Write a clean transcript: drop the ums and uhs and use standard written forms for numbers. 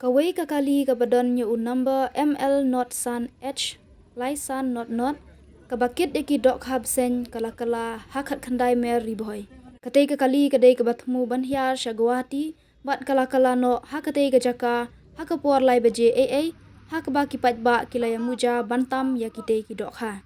Kawai kakali kabadon nya number ML not san H lai san not kabakit deki Dohkha Bseiñ kala hakat khandai mer Ribhoi. Katei kakali kadei kabatmu banhiar Guwahati bat kala no hakatei kajaka hakapuar lai baje hakaba kipat ba kilaya muja bantam ya kitei ki Dohkha.